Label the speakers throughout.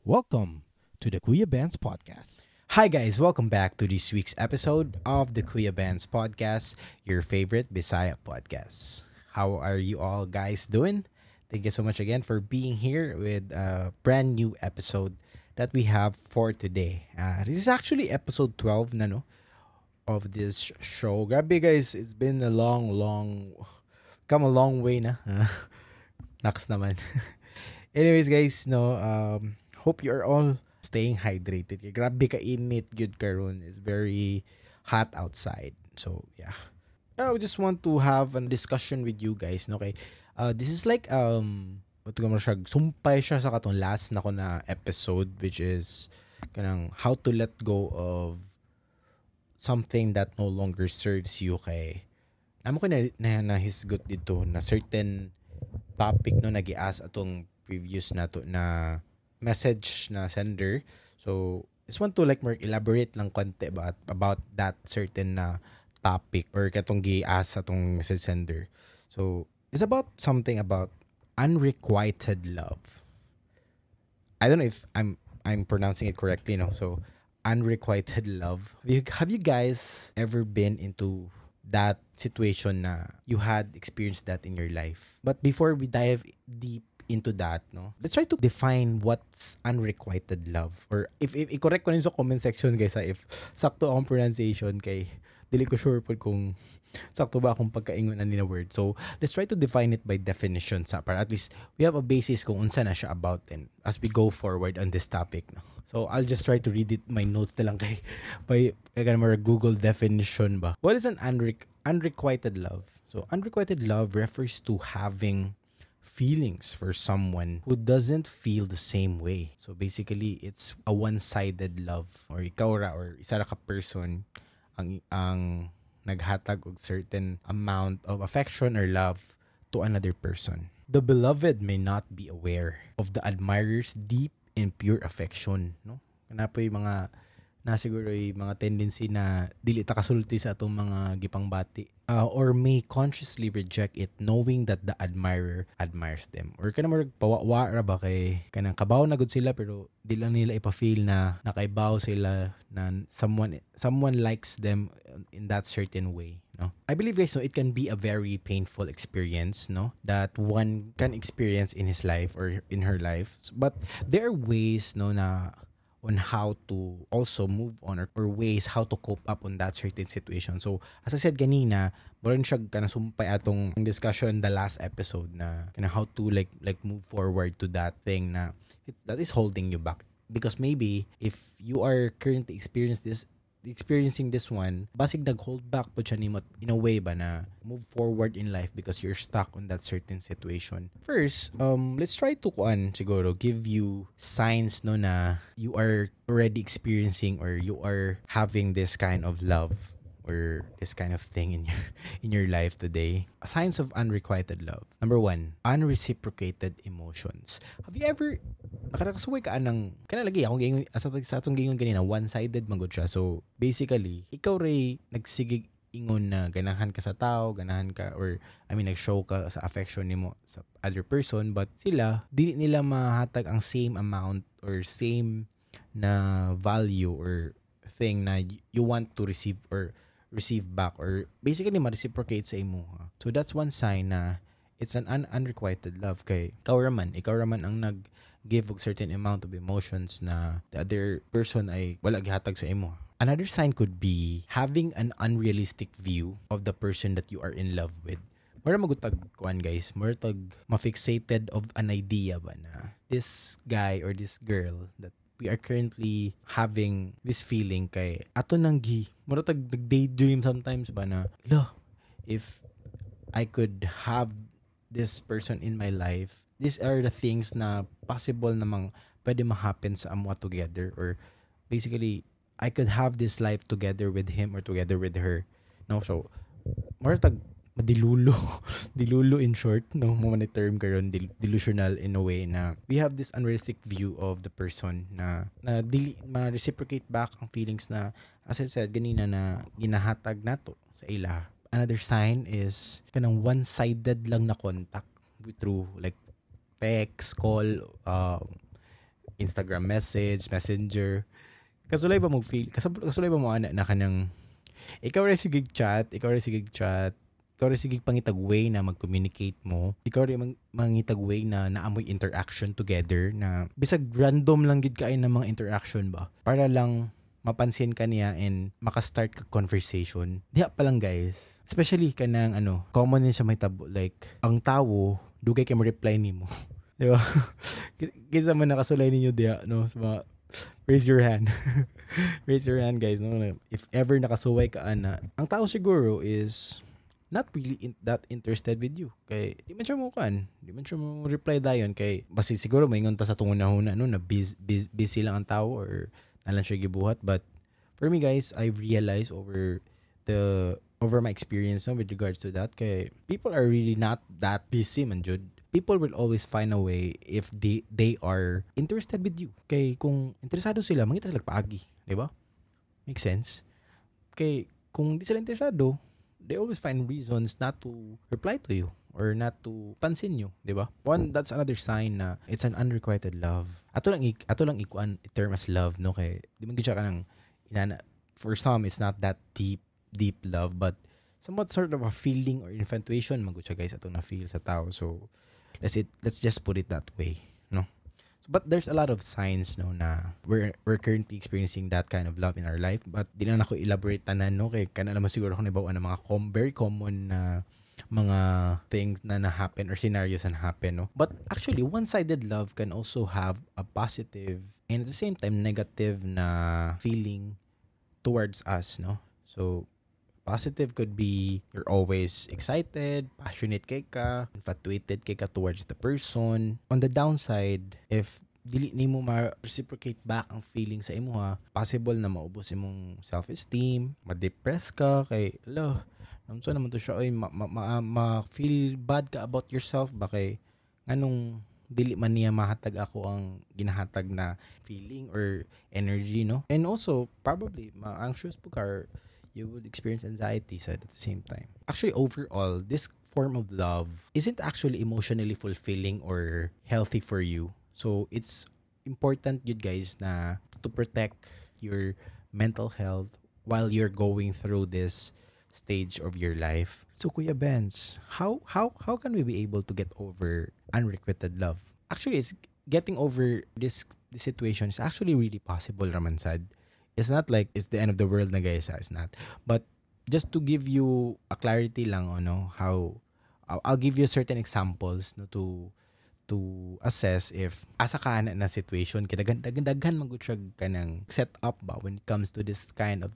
Speaker 1: Welcome to the Kuya Bands Podcast.
Speaker 2: Hi guys, welcome back to this week's episode of the Kuya Bands Podcast, your favorite Bisaya podcast. How are you all guys doing? Thank you so much again for being here with a brand new episode that we have for today. This is actually episode 12 na no, of this show. Grabe guys, it's been a come a long way na. Naks naman. Anyways guys, no, hope you are all staying hydrated. Kaya grabe ka init good karon. It's very hot outside. So, yeah. I just want to have a discussion with you guys, no? Okay. This is like what ko siya sumpay siya sa katong last na ko na episode which is kanang how to let go of something that no longer serves you kay amo ko na hisgot dito na certain topic no nagi-ask atong previous na to na message na sender. So, just want to like more elaborate lang konti about that certain na topic or katong gi-ask atong message sender. So, it's about something about unrequited love. I don't know if I'm pronouncing it correctly, no. So, unrequited love. Have you guys ever been into that situation na you had experienced that in your life? But before we dive deep into that, no, let's try to define what's unrequited love. Or if i-correct ko rin sa comment section guys if sakto akong pronunciation kay dili ko sure po kung sakto ba akong pagkaingon ani na word. So, let's try to define it by definition sa para at least we have a basis kung unsa na siya about and as we go forward on this topic. No? So, I'll just try to read it my notes na lang kay by more Google definition ba. What is an unrequited love? So, unrequited love refers to having feelings for someone who doesn't feel the same way. So, basically, it's a one-sided love or ikaw ra or isa ra ka person ang naghatag og certain amount of affection or love to another person. The beloved may not be aware of the admirer's deep and pure affection, no? Kana po yung mga na siguro yung mga tendency na dili ta kasulti sa atong mga gipangbati or may consciously reject it knowing that the admirer admires them or kana mo pawawa ra ba kay kanang kabaw na gud sila pero di lang nila ipa-feel na nakaibaw sila na someone likes them in that certain way, no. I believe guys, no, it can be a very painful experience, no, that one can experience in his life or in her life, but there are ways, no, na on how to also move on or ways how to cope up on that certain situation. So, as I said ganina, moron siya kana sumpay atong discussion the last episode na kana how to like move forward to that thing na that is holding you back. Because maybe if you are currently experiencing this one, basig nag-hold back po siya nimo in a way ba na move forward in life because you're stuck on that certain situation. First, let's try to siguro give you signs no na you are already experiencing or you are having this kind of love or this kind of thing in your life today. Signs of unrequited love. Number 1, unreciprocated emotions. Have you ever nakakasuway ka ng kana lagi akong gingon sa atong gingon ganina one-sided man gud siya. So basically, ikaw ray nagsigig ingon na ganahan ka sa tao, ganahan ka or nag-show ka sa affection nimo sa other person but sila dili nila mahatag ang same amount or same na value or thing na you want to receive back or basically ma-reciprocate sa imo. So that's one sign na it's an unrequited love kay ikaw raman ang nag-give og certain amount of emotions na the other person ay wala gihatag sa imo. Another sign could be having an unrealistic view of the person that you are in love with. Mura magutag kuan guys, mura tag ma-fixated of an idea ba na this guy or this girl that we are currently having this feeling kay ato nang mura tag daydream sometimes ba na if I could have this person in my life, these are the things na possible namang pwede ma-happen sa amwa together or basically I could have this life together with him or together with her, no. So mura tag madilulo dilulo in short, no, mo man term karon delusional in a way na we have this unrealistic view of the person na dili ma-reciprocate back ang feelings na as I said ganina na ginahatag nato sa ila. Another sign is kanang one-sided lang na contact through like text, call, Instagram message, messenger. Kasulay ba mo feel? Kasulay ba mo ana na kanang ikaw rin sige chat, ikaw rin sige pangitag way na mag-communicate mo. Ikaw rin mangitag way na naamoy interaction together na bisag random lang gid kaay ng mga interaction ba. Para lang mapansin ka niya and makastart ka conversation. Diha pa lang guys. Especially kanang common din siya may tabo like ang tao dugay kay mo reply nimo. Di ba? Kisa man nakasulay ninyo diha no sa mga raise your hand. Raise your hand guys no. If ever nakasuway ka ana, ang tao siguro is not really that interested with you. Kay di man siya mo reply dayon kay basi siguro maingon ta sa tunguna-huna no na busy lang ang tao or nalang siya gibuhat. But for me guys, I've realized over my experience no, with regards to that kay people are really not that busy man jud. People will always find a way if they are interested with you. Kay kung interesado sila, mangita sila paagi, di ba? Makes sense. Kay kung di sila interesado, they always find reasons not to reply to you or not to pansin you, di ba? That's another sign na it's an unrequited love. Ato lang ikuan term as love no kay di man gid siya kanang for some it's not that deep love but somewhat sort of a feeling or infatuation man gud siya guys atong na feel sa tao. So let's just put it that way, no? So, but there's a lot of signs no na we're currently experiencing that kind of love in our life, but di na ako elaborate tanan no kay kana naman siguro ako nabaw ng mga very common na mga things na happen or scenarios na happen no. But actually one-sided love can also have a positive and at the same time negative na feeling towards us no. So positive could be you're always excited, passionate kay ka, infatuated kay ka towards the person. On the downside, if dili nimo ma-reciprocate back ang feeling sa imuha, possible na maubos imong self-esteem, ma-depress ka kay namso naman to siya oy ma-feel bad ka about yourself ba kay nganong dili man niya mahatag ako ang ginahatag na feeling or energy no. And also probably ma-anxious po ka or you would experience anxiety at the same time. Actually, overall, this form of love isn't actually emotionally fulfilling or healthy for you. So, it's important you guys na to protect your mental health while you're going through this stage of your life. So, Kuya Benz, how can we be able to get over unrequited love? Actually, it's getting over this situation is actually really possible, Ramansad. It's not like it's the end of the world na guys, it's not. But just to give you a clarity lang how I'll give you certain examples no to assess if asa ka na situation kay daghan man gud siya kanang set up ba when it comes to this kind of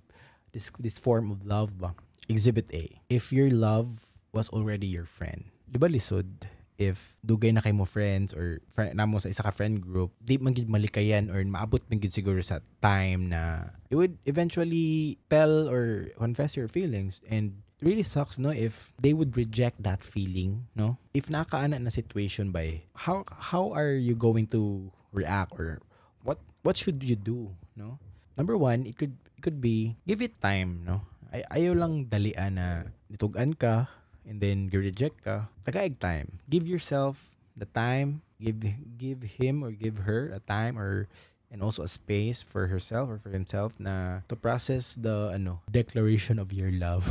Speaker 2: this form of love ba. Exhibit A. If your love was already your friend. Di ba lisod? If dugay na kay mo friends or namo sa isa ka friend group, di man gid malikayan or maabot man gid siguro sa time na you would eventually tell or confess your feelings. And it really sucks no if they would reject that feeling no. If nakaana na situation ba how are you going to react or what should you do no? Number one, it could be give it time no. Ayaw lang dalian na nitugan ka and then you reject ka. Tagaig time. Give yourself the time. Give him or give her a time and also a space for herself or for himself na to process the declaration of your love.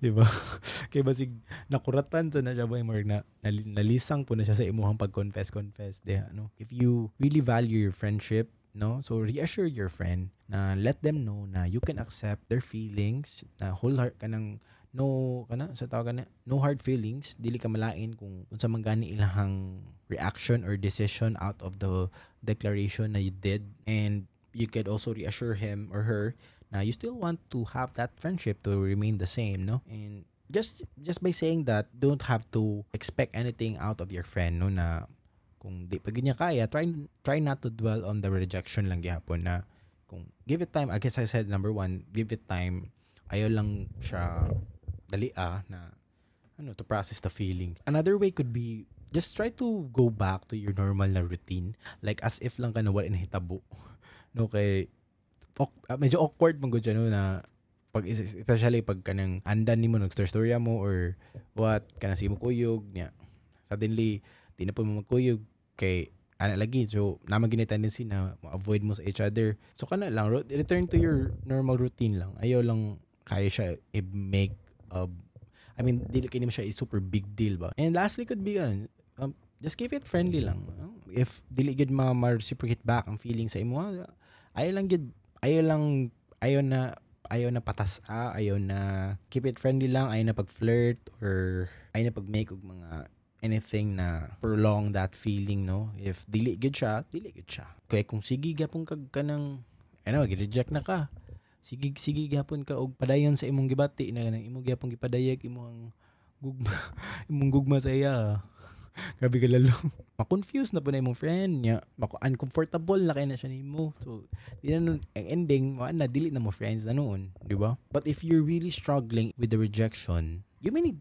Speaker 2: Di ba? Kaya basig nakuratan sa na siya ba na nalisang po na siya sa imuhang pag-confess. Diha, no? If you really value your friendship, no? So reassure your friend na let them know na you can accept their feelings, na whole heart ka ng no hard feelings, dili ka malain kung unsa man gani ilahang reaction or decision out of the declaration na you did. And you could also reassure him or her na you still want to have that friendship to remain the same no. And just by saying that, don't have to expect anything out of your friend no, na kung di pa niya kaya, try not to dwell on the rejection lang gihapon na kung give it time. I guess I said number one, give it time. Ayaw lang siya dali na to process the feeling. Another way could be just try to go back to your normal na routine, like as if lang ka na wala inahitabo no. Kay medyo awkward man gud siya no na pag especially pag kanang andan nimo nag-storya mo or what kana si mo kuyog nya suddenly di na po mo magkuyog kay ana lagi. So naman gini tendency na ma-avoid mo sa each other. So kana lang return to your normal routine lang. Ayaw lang kaya siya i-make I mean, dili kini mo siya super big deal ba. And lastly could be just keep it friendly lang. If dili gid ma-reciprocate back ang feeling sa imo, ayaw lang gid, ayaw na patas ayaw na keep it friendly lang, ayaw na pag-flirt or ayaw na pag-make og mga anything na prolong that feeling, no? If dili gid siya, dili gid siya. Kaya kung sige gapon kag kanang gi-reject na ka. Sige gapon ka og padayon sa imong gibati na nang imong gyapon gipadayag imong gugma imong gugma sa iya. Grabe ka lalo. Ma-confuse na po na imong friend niya. Uncomfortable na kaya na siya nimo. So, di na nun, ang ending, dili na mo friends na noon. Di ba? But if you're really struggling with the rejection, you may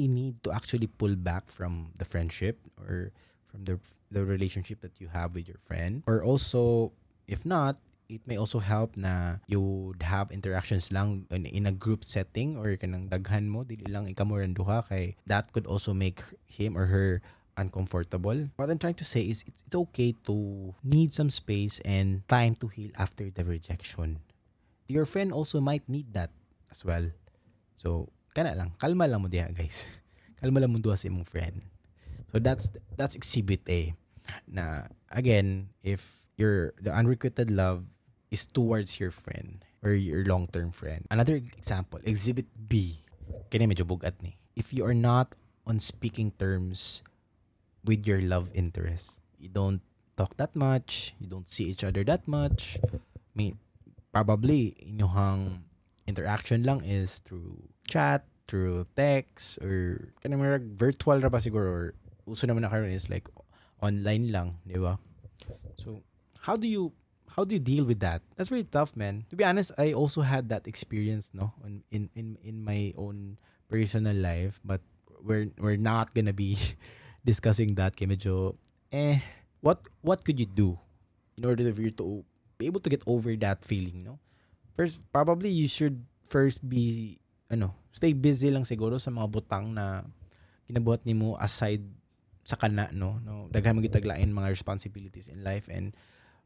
Speaker 2: need to actually pull back from the friendship or from the relationship that you have with your friend. Or also, if not, it may also help na you would have interactions lang in a group setting or kanang daghan mo, dili lang ikaw mo randuha kay that could also make him or her uncomfortable. What I'm trying to say is it's okay to need some space and time to heal after the rejection. Your friend also might need that as well. So, kana lang, kalma lang mo diha, guys. Kalma lang mo duha sa imong friend. So that's exhibit A. Na again, if the unrequited love is towards your friend or your long-term friend. Another example, exhibit B. Kaya medyo bugat ni. If you are not on speaking terms with your love interest, you don't talk that much, you don't see each other that much, I mean, probably inyong interaction lang is through chat, through text, or kanang mga virtual ra ba siguro, or uso naman na karon is like online lang, di ba? So, how do you deal with that? That's very tough, man. To be honest, I also had that experience, no, in my own personal life, but we're not gonna be discussing that. Kaya medyo, what could you do in order for you to be able to get over that feeling, no? First, probably you should first be, stay busy lang siguro sa mga butang na kinabuhat nimo aside sa kana, no? Daghan mo gitaglain mga responsibilities in life, and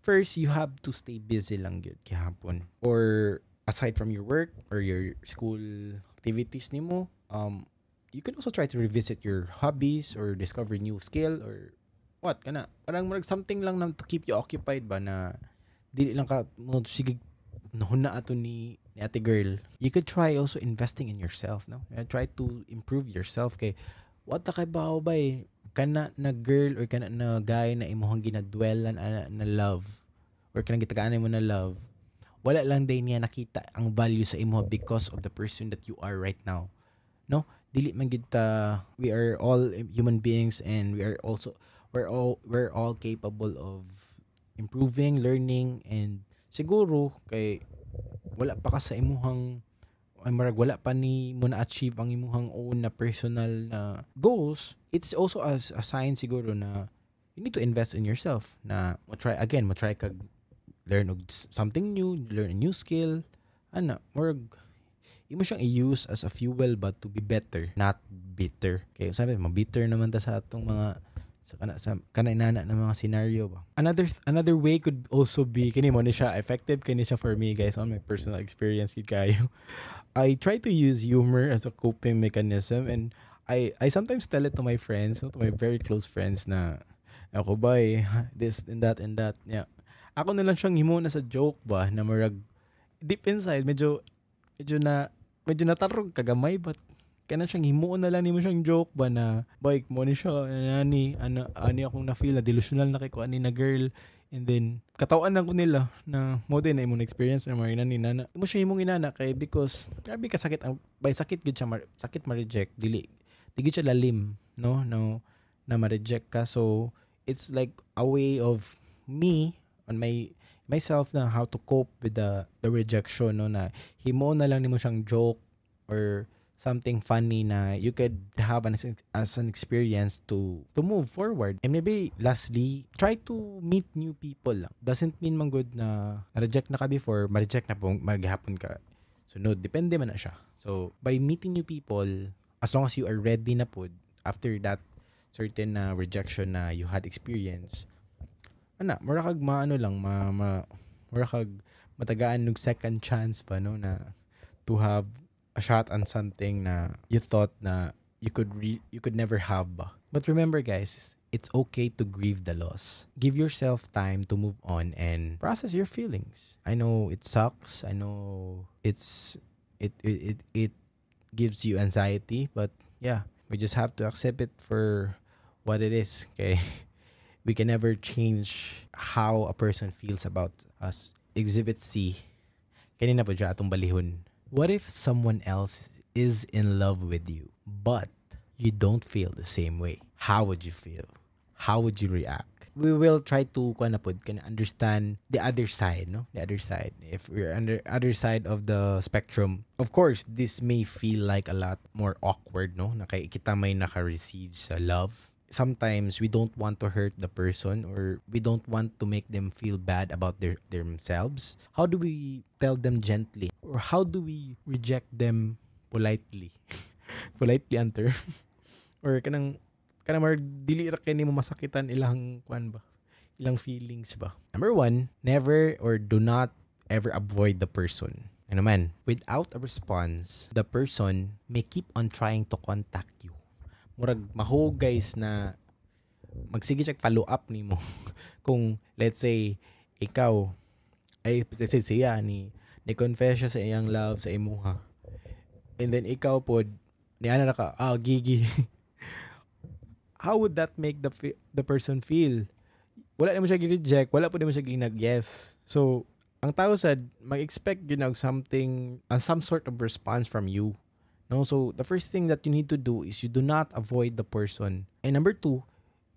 Speaker 2: first, you have to stay busy lang yun gihapon. Or aside from your work or your school activities nimo, you can also try to revisit your hobbies or discover new skill or what kana. Parang something lang to keep you occupied ba na dili lang ka mo sige nahuna ato ni ate girl. You could try also investing in yourself, no? Try to improve yourself kay what ta kay bao ba kana na girl or kana na guy na imuhang ginadwelan na love or kanang gitagaan mo na love, wala lang din niya nakita ang value sa imo because of the person that you are right now, no? Dili man gid ta, we are all human beings and we're all capable of improving, learning, and siguro kay wala pa ka sa imuhang wala pa ni mo na-achieve ang imuhang own na personal na goals, it's also a sign siguro na you need to invest in yourself na mo try kag learn something new, learn a new skill, imo siyang i-use as a fuel but to be better, not bitter. Kaya sabi bitter naman ta sa atong mga sa inana ng mga scenario ba. Another way could also be kini mo ni siya effective kini siya for me, guys, on my personal experience gid kayo. I try to use humor as a coping mechanism, and I sometimes tell it to my friends, to my very close friends na ako ba this and that. Yeah. Ako na lang siyang himo na sa joke ba na marag deep inside medyo natarog kagamay, but kana siyang himuon na lang nimo siyang joke ba na bike mo ni siya ani akong na feel na delusional na kay ko ani na girl, and then katawan lang ko nila na mo din na imong experience na mga ni nana mo siya himong inana kay because grabe ka sakit ang by sakit gid siya sakit ma-reject dili gid siya lalim, no na ma-reject ka. So it's like a way of me on myself na how to cope with the rejection, no, na himo na lang nimo siyang joke or something funny na you could have as an experience to move forward. And maybe lastly, try to meet new people lang. Doesn't mean man good na reject na ka before, ma-reject na po maghapon ka. So no, depende man na siya. So by meeting new people, as long as you are ready na po after that certain rejection na you had experience, mura kag maano lang, mura kag matagaan ng second chance pa, no, na to have a shot on something na you thought na you could never have ba. But remember guys, it's okay to grieve the loss. Give yourself time to move on and process your feelings. I know it sucks. I know it gives you anxiety, but yeah, we just have to accept it for what it is. Okay, we can never change how a person feels about us. Exhibit C. Kanina po dyan atong balihon. What if someone else is in love with you, but you don't feel the same way? How would you feel? How would you react? We will try to understand the other side, no? The other side. If we're on the other side of the spectrum, of course, this may feel like a lot more awkward, no? Na kay kita may naka-receive sa love. Sometimes we don't want to hurt the person, or we don't want to make them feel bad about themselves. How do we tell them gently? Or how do we reject them politely? Politely enter. Or kanang mar dili ra kay nimo masakitan ilang ilang feelings ba. Number 1, never or do not ever avoid the person. Ano man, without a response, the person may keep on trying to contact you. Murag maho guys na magsige siya follow up nimo. Kung let's say ikaw ay siya ni confess siya sa iyang love sa imuha. And then ikaw pod niana na ka gigi. How would that make the person feel? Wala na mo siya gi-reject, wala po na mo siya ginag-yes. So, ang tao sad, mag-expect yun og something, some sort of response from you. No, so the first thing that you need to do is you do not avoid the person. And number 2,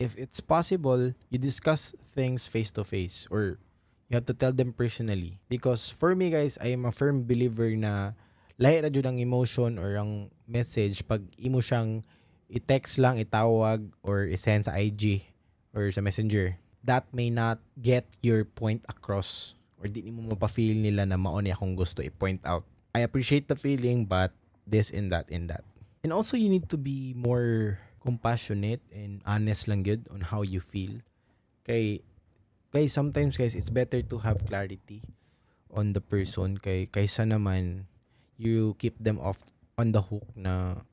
Speaker 2: if it's possible, you discuss things face to face, or you have to tell them personally. Because for me guys, I am a firm believer na lahi ra jud ang emotion or ang message pag imo siyang i-text lang, itawag, or i-send sa IG or sa Messenger. That may not get your point across, or di mo mapa-feel nila na mao ni akong gusto i-point out. I appreciate the feeling, but this and that and that. And also, you need to be more compassionate and honest lang good on how you feel. Guys, sometimes guys, it's better to have clarity on the person kaysa naman you keep them off on the hook na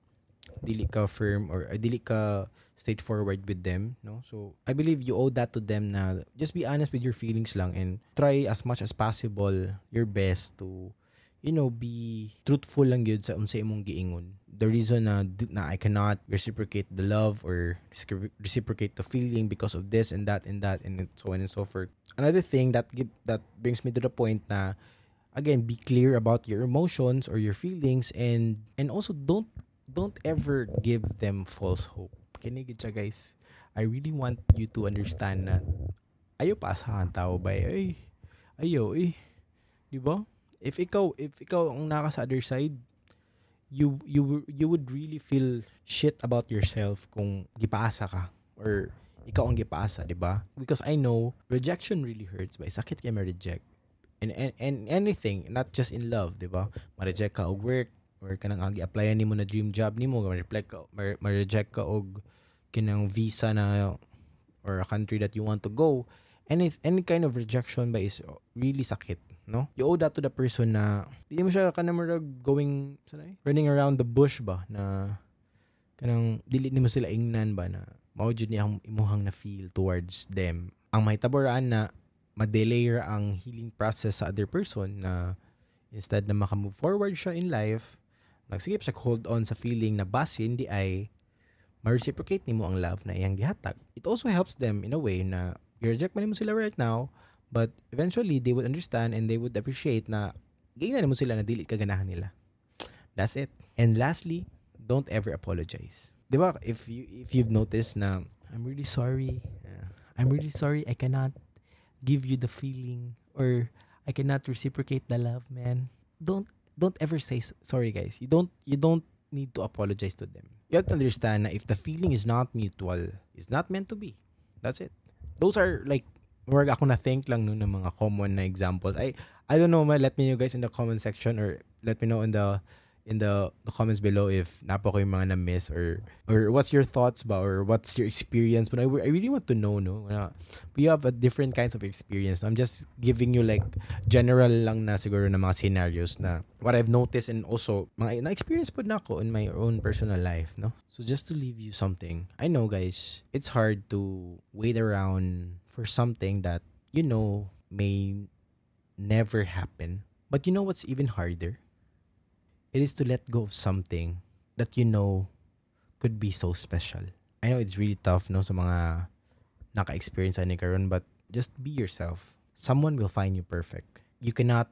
Speaker 2: dili ka firm or dili ka straightforward with them, no? So I believe you owe that to them na just be honest with your feelings lang and try as much as possible your best to be truthful lang gyud sa unsa imong giingon. The reason na I cannot reciprocate the love or reciprocate the feeling because of this and that and so on and so forth. Another thing that brings me to the point na, again, be clear about your emotions or your feelings, and also don't ever give them false hope. Kinigid siya guys. I really want you to understand na ayo paasahan tao ba ayo di ba? If ikaw ang naka sa other side, you would really feel shit about yourself kung gipaasa ka or ikaw ang gipaasa, di ba? Because I know rejection really hurts, ba? Sakit kay ma-reject. And anything, not just in love, di ba? Ma-reject ka og work, or kanang agi-applyan nimo na dream job nimo, ma-reject ka og kinang visa na or a country that you want to go. Any kind of rejection ba is really sakit, no? You owe that to the person na di mo siya running around the bush ba, na kanang dili nimo sila ingnan ba, na mao jud niya ang imuhang na feel towards them. Ang mahitaboraan na ma-delay ra ang healing process sa other person, na instead na maka-move forward siya in life, nagsigip siya hold on sa feeling na base hindi ay ma-reciprocate nimo ang love na iyang gihatag. It also helps them in a way na i-reject man nimo sila right now, but eventually they would understand and they would appreciate na gingnan mo sila na dili ka ganahan nila. That's it. And lastly, don't ever apologize. Diba? If you've noticed na I'm really sorry I cannot give you the feeling, or I cannot reciprocate the love, man. Don't ever say sorry, guys. You don't need to apologize to them. You have to understand na if the feeling is not mutual, it's not meant to be. That's it. Those are like, more ako na think lang no ng mga common na examples. I don't know, let me know guys in the comment section, or let me know in the in the comments below if napo ko yung mga na-miss or what's your thoughts ba or what's your experience. But I really want to know, no? We have a different kinds of experience. I'm just giving you like general lang na siguro na mga scenarios na what I've noticed and also mga na-experience po na ako in my own personal life, no? So just to leave you something. I know, guys, it's hard to wait around for something that you know may never happen. But you know what's even harder? It is to let go of something that you know could be so special. I know it's really tough, no, sa mga naka-experience ni karon, but just be yourself. Someone will find you perfect. You cannot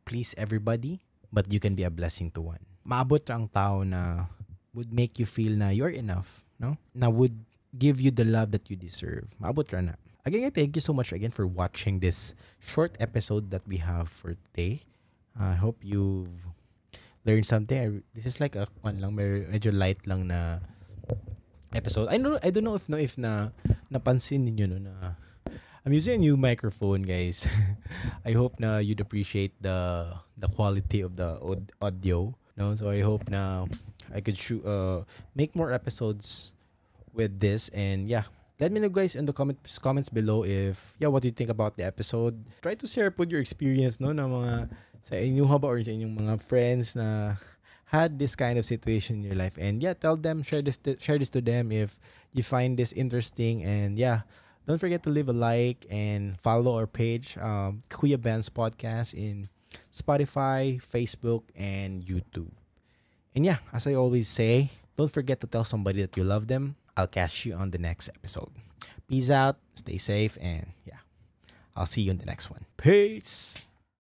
Speaker 2: please everybody, but you can be a blessing to one. Maabot ra ang tao na would make you feel na you're enough, no? Na would give you the love that you deserve. Maabot ra na. Again, thank you so much again for watching this short episode that we have for today. I hope you've learned something. This is like a medyo light lang na episode. I don't know if napansin niyo no na I'm using a new microphone, guys. I hope na you'd appreciate the quality of the audio, no? So I hope na I could make more episodes with this, and yeah. Let me know, guys, in the comments below if what do you think about the episode. Try to share po your experience, no, na mga sa inyo ba or sa inyong mga friends na had this kind of situation in your life. And yeah, tell them, share this to them if you find this interesting. And yeah, don't forget to leave a like and follow our page, Kuya Ben's Podcast, in Spotify, Facebook, and YouTube. And yeah, as I always say, don't forget to tell somebody that you love them. I'll catch you on the next episode. Peace out, stay safe, and yeah, I'll see you in the next one. Peace!